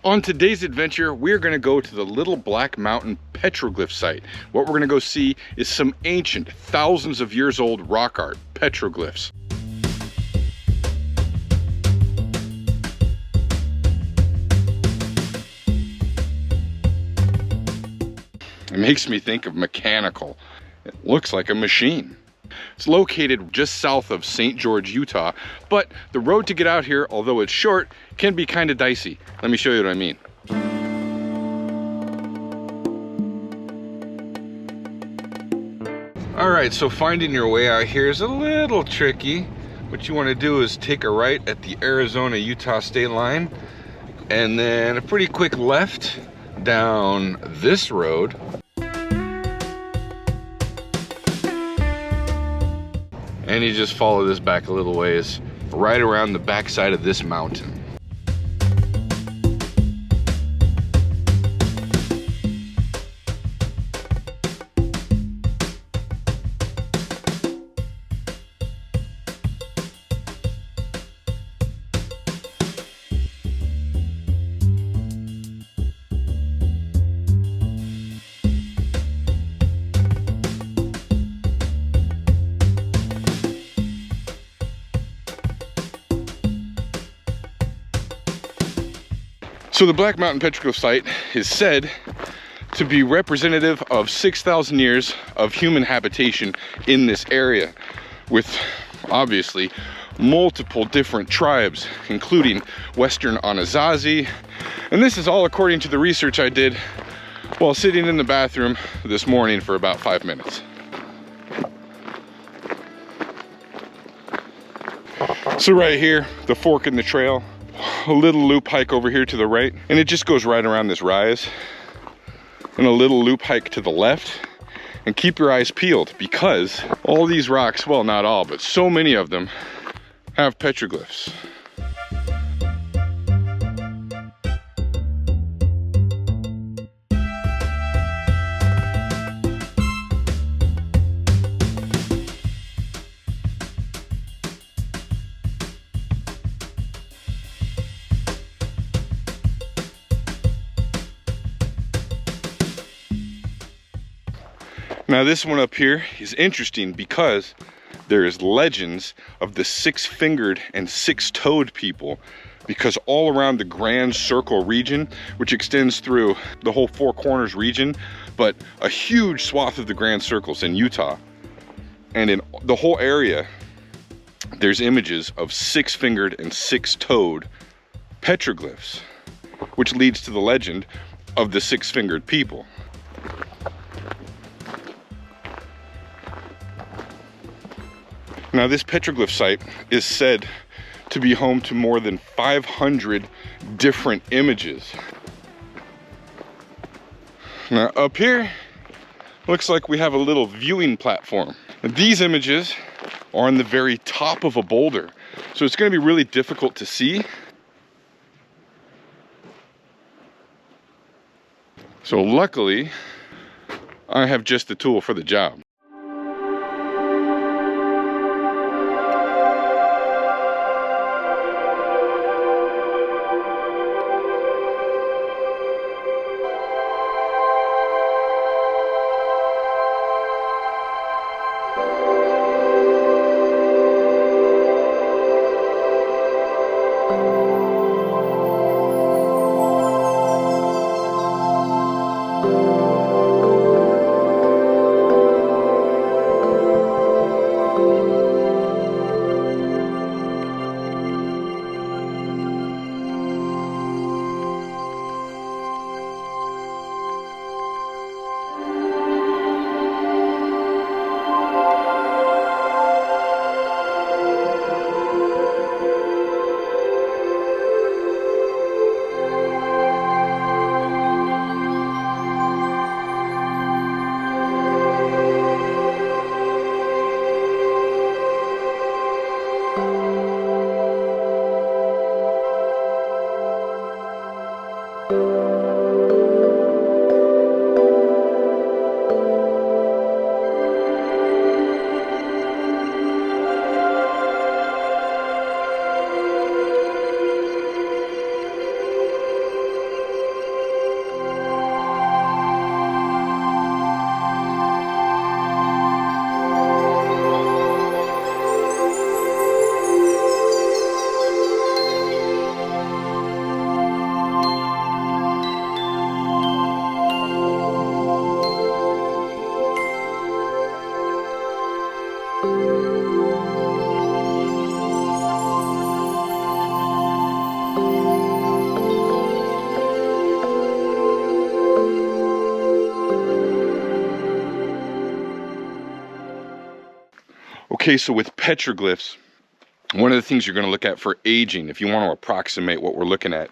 On today's adventure, we're going to go to the Little Black Mountain Petroglyph site. What we're going to go see is some ancient, thousands of years old rock art, petroglyphs. It makes me think of mechanical. It looks like a machine. It's located just south of St. George, Utah, but the road to get out here, although it's short, can be kind of dicey. Let me show you what I mean. All right, so finding your way out here is a little tricky. What you want to do is take a right at the Arizona-Utah state line, and then a pretty quick left down this road. And you just follow this back a little ways, right around the backside of this mountain. So the Black Mountain Petroglyph site is said to be representative of 6,000 years of human habitation in this area, with obviously multiple different tribes, including Western Anasazi. And this is all according to the research I did while sitting in the bathroom this morning for about 5 minutes. So right here, the fork in the trail, a little loop hike over here to the right, and it just goes right around this rise, and a little loop hike to the left. And keep your eyes peeled, because all these rocks, well, not all, but so many of them have petroglyphs. Now this one up here is interesting because there's legends of the six-fingered and six-toed people, because all around the Grand Circle region, which extends through the whole Four Corners region, but a huge swath of the Grand Circles in Utah, and in the whole area, there's images of six-fingered and six-toed petroglyphs, which leads to the legend of the six-fingered people. Now this petroglyph site is said to be home to more than 500 different images. Now up here, looks like we have a little viewing platform. And these images are on the very top of a boulder, so it's going to be really difficult to see. So luckily, I have just the tool for the job. Okay, so with petroglyphs, one of the things you're going to look at for aging, if you want to approximate what we're looking at,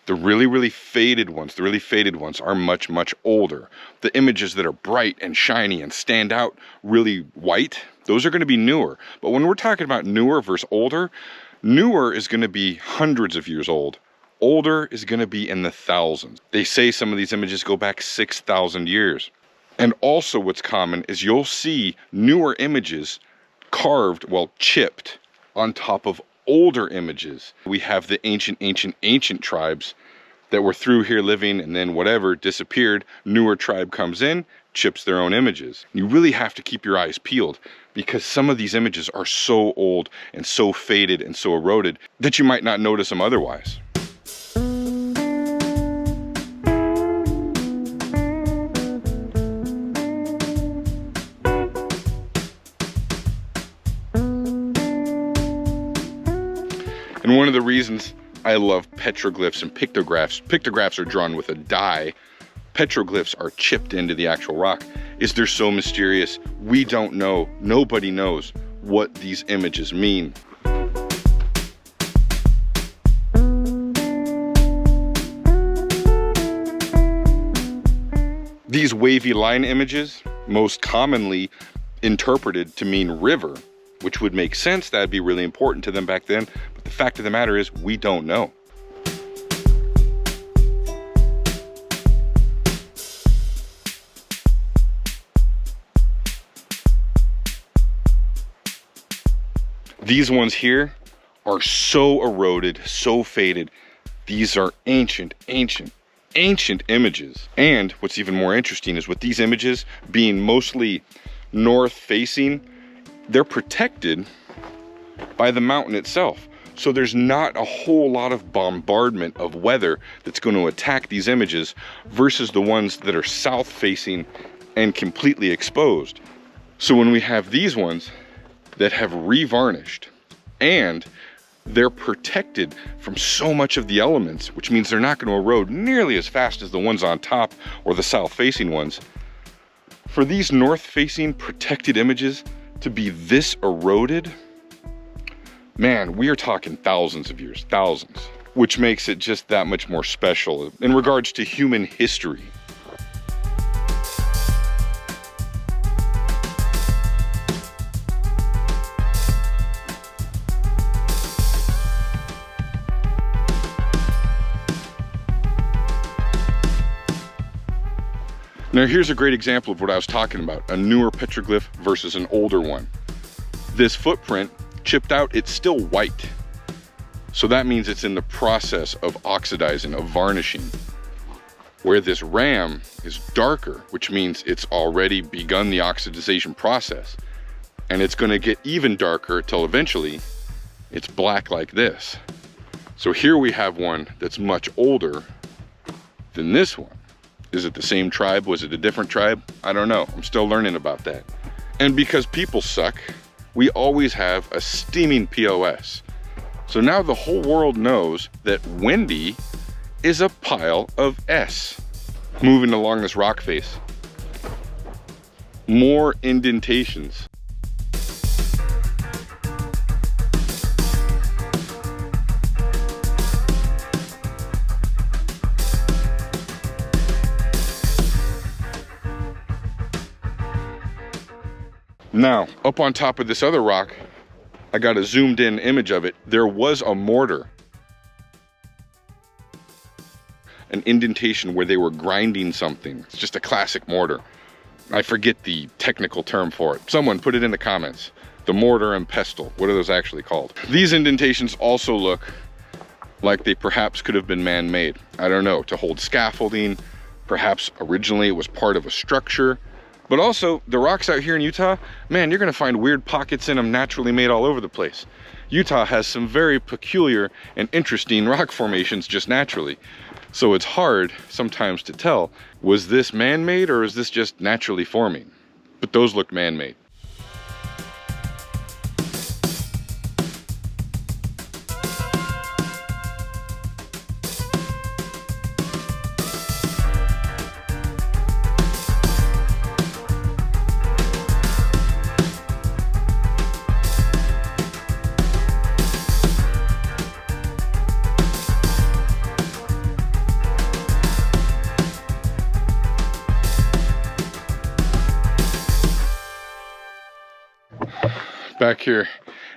the really faded ones are much, much older. The images that are bright and shiny and stand out really white, those are going to be newer. But when we're talking about newer versus older, newer is going to be hundreds of years old. Older is going to be in the thousands. They say some of these images go back 6,000 years. And also what's common is you'll see newer images carved, well, chipped on top of older images. We have the ancient tribes that were through here living and then whatever disappeared. Newer tribe comes in, chips their own images. You really have to keep your eyes peeled because some of these images are so old and so faded and so eroded that you might not notice them otherwise. And one of the reasons I love petroglyphs and pictographs, pictographs are drawn with a die, petroglyphs are chipped into the actual rock, is they're so mysterious. We don't know, nobody knows what these images mean. These wavy line images, most commonly interpreted to mean river, which would make sense, that'd be really important to them back then. But the fact of the matter is, we don't know. These ones here are so eroded, so faded. These are ancient images. And what's even more interesting is with these images being mostly north facing, they're protected by the mountain itself. So there's not a whole lot of bombardment of weather that's going to attack these images versus the ones that are south facing and completely exposed. So when we have these ones that have revarnished and they're protected from so much of the elements, which means they're not going to erode nearly as fast as the ones on top or the south facing ones. For these north facing protected images to be this eroded, man, we are talking thousands of years, thousands, which makes it just that much more special in regards to human history. Now here's a great example of what I was talking about, a newer petroglyph versus an older one. This footprint chipped out, it's still white. So that means it's in the process of oxidizing, of varnishing. Where this ram is darker, which means it's already begun the oxidization process. And it's gonna get even darker till eventually it's black like this. So here we have one that's much older than this one. Is it the same tribe? Was it a different tribe? I don't know. I'm still learning about that. And because people suck, we always have a steaming POS. So now the whole world knows that Wendy is a pile of S. Moving along this rock face. More indentations. Now, up on top of this other rock, I got a zoomed in image of it. There was a mortar. An indentation where they were grinding something. It's just a classic mortar. I forget the technical term for it. Someone put it in the comments. The mortar and pestle. What are those actually called? These indentations also look like they perhaps could have been man-made. I don't know, to hold scaffolding. Perhaps originally it was part of a structure. But also, the rocks out here in Utah, man, you're gonna find weird pockets in them naturally made all over the place. Utah has some very peculiar and interesting rock formations just naturally. So it's hard sometimes to tell, was this man-made or is this just naturally forming? But those look man-made. Back here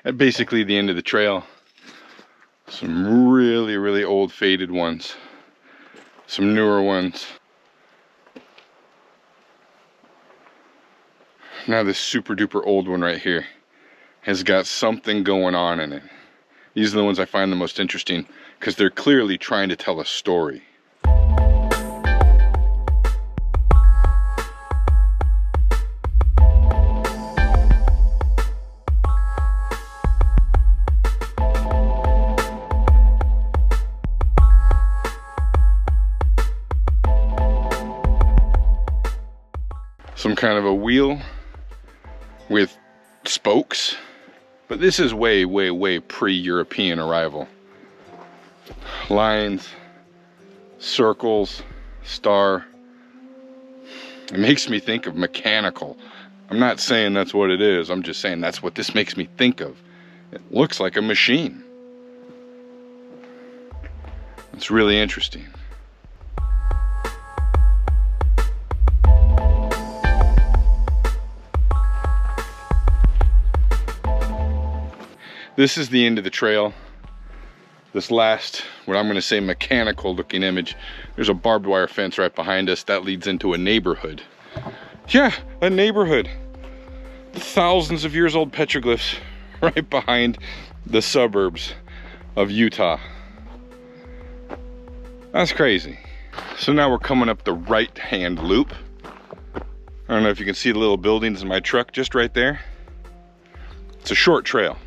at basically the end of the trail, some really, really old faded ones, some newer ones. Now this super duper old one right here has got something going on in it. These are the ones I find the most interesting because they're clearly trying to tell a story. Some kind of a wheel with spokes, but this is way, way, way pre-European arrival. Lines, circles, star. It makes me think of mechanical. I'm not saying that's what it is, I'm just saying that's what this makes me think of. It looks like a machine. It's really interesting. This is the end of the trail. This last, what I'm gonna say, mechanical looking image. There's a barbed wire fence right behind us. That leads into a neighborhood. Yeah, a neighborhood. Thousands of years old petroglyphs right behind the suburbs of Utah. That's crazy. So now we're coming up the right-hand loop. I don't know if you can see the little buildings in my truck just right there. It's a short trail.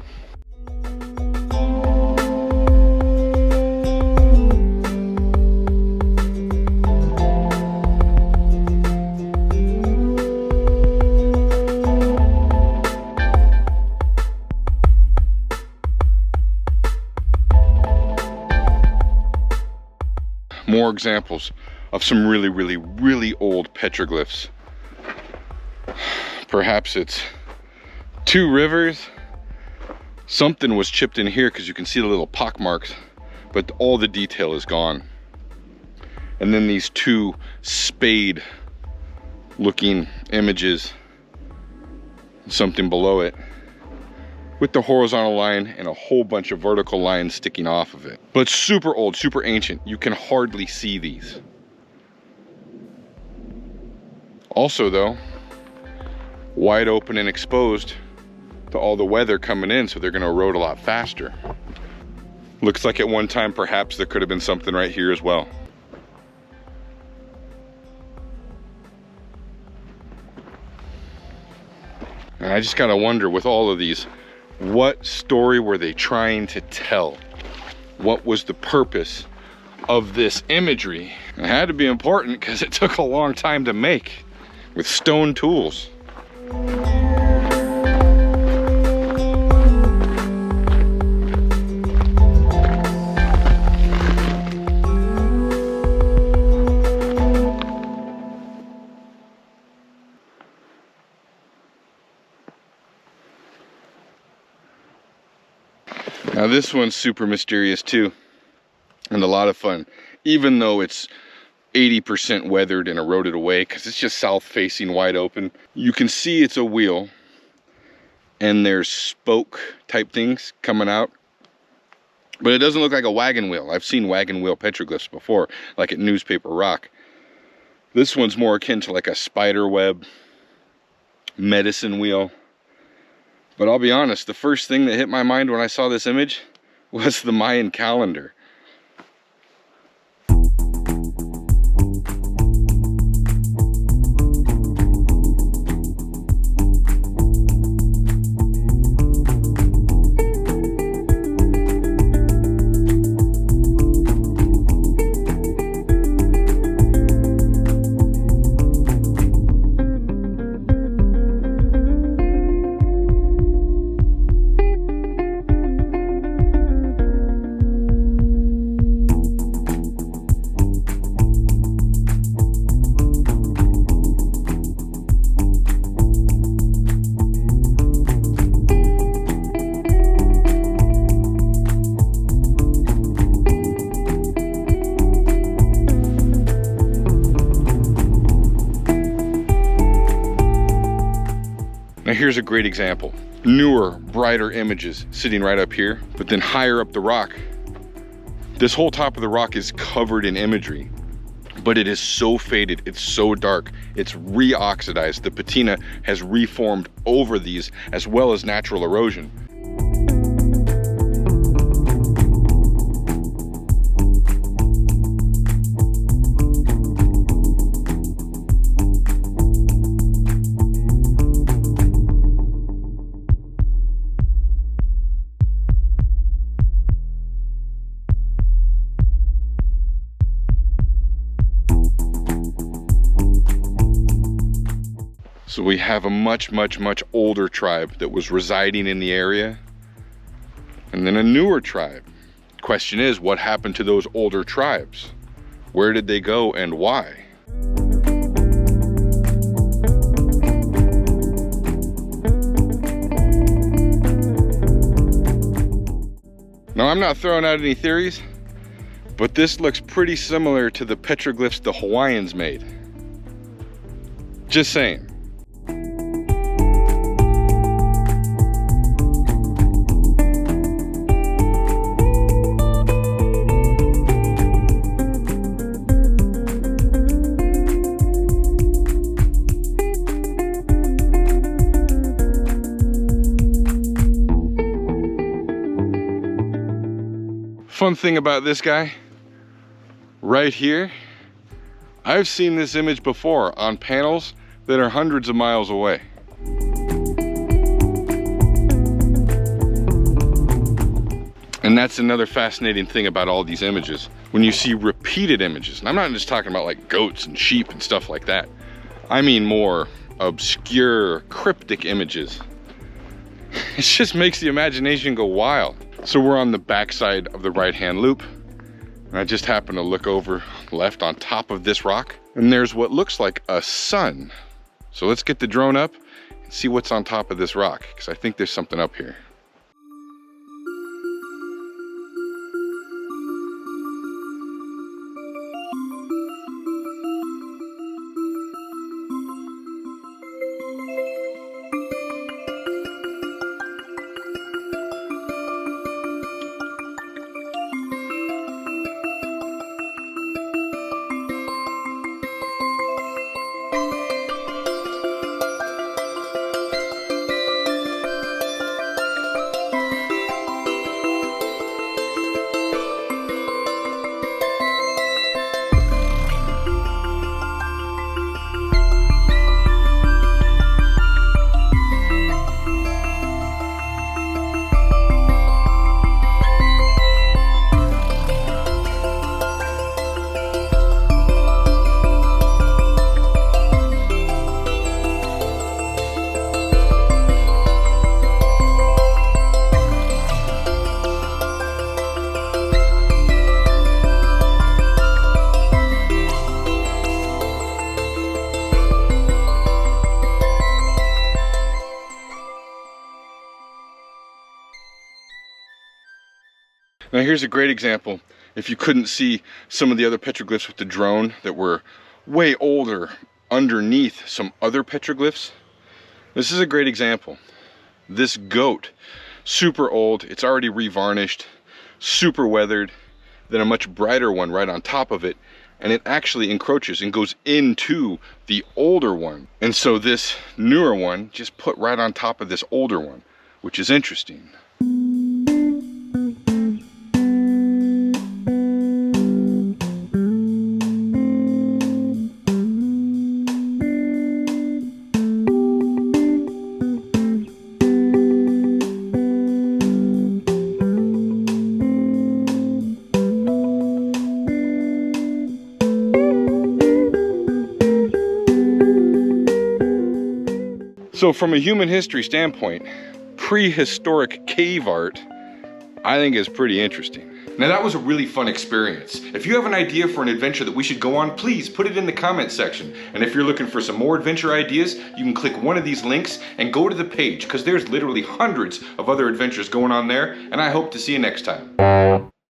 More examples of some really, really, really old petroglyphs. Perhaps it's two rivers. Something was chipped in here because you can see the little pock marks, but all the detail is gone. And then these two spade looking images, something below it, with the horizontal line and a whole bunch of vertical lines sticking off of it. But super old, super ancient. You can hardly see these. Also though, wide open and exposed to all the weather coming in, so they're gonna erode a lot faster. Looks like at one time perhaps there could have been something right here as well. And I just gotta wonder with all of these, what story were they trying to tell? What was the purpose of this imagery? It had to be important because it took a long time to make with stone tools. Now this one's super mysterious too, and a lot of fun, even though it's 80% weathered and eroded away because it's just south facing wide open. You can see it's a wheel and there's spoke type things coming out, but it doesn't look like a wagon wheel. I've seen wagon wheel petroglyphs before, like at Newspaper Rock. This one's more akin to like a spider web medicine wheel. But I'll be honest, the first thing that hit my mind when I saw this image was the Mayan calendar. here's a great example. Newer, brighter images sitting right up here, but then higher up the rock, this whole top of the rock is covered in imagery, but it is so faded, it's so dark, it's re-oxidized. The patina has reformed over these, as well as natural erosion. So we have a much older tribe that was residing in the area, and then a newer tribe. Question is, what happened to those older tribes? Where did they go and why? Now, I'm not throwing out any theories, but this looks pretty similar to the petroglyphs the Hawaiians made. Just saying. Fun thing about this guy, right here, I've seen this image before on panels that are hundreds of miles away. And that's another fascinating thing about all these images. When you see repeated images, and I'm not just talking about like goats and sheep and stuff like that. I mean more obscure, cryptic images. It just makes the imagination go wild. So we're on the backside of the right-hand loop, and I just happen to look over left on top of this rock, and there's what looks like a sun. So let's get the drone up and see what's on top of this rock, because I think there's something up here. Now here's a great example. If you couldn't see some of the other petroglyphs with the drone that were way older underneath some other petroglyphs, this is a great example. This goat, super old, it's already revarnished, super weathered, then a much brighter one right on top of it, and it actually encroaches and goes into the older one. And so this newer one just put right on top of this older one, which is interesting. So from a human history standpoint, prehistoric cave art, I think is pretty interesting. Now that was a really fun experience. If you have an idea for an adventure that we should go on, please put it in the comment section. And if you're looking for some more adventure ideas, you can click one of these links and go to the page, because there's literally hundreds of other adventures going on there, and I hope to see you next time.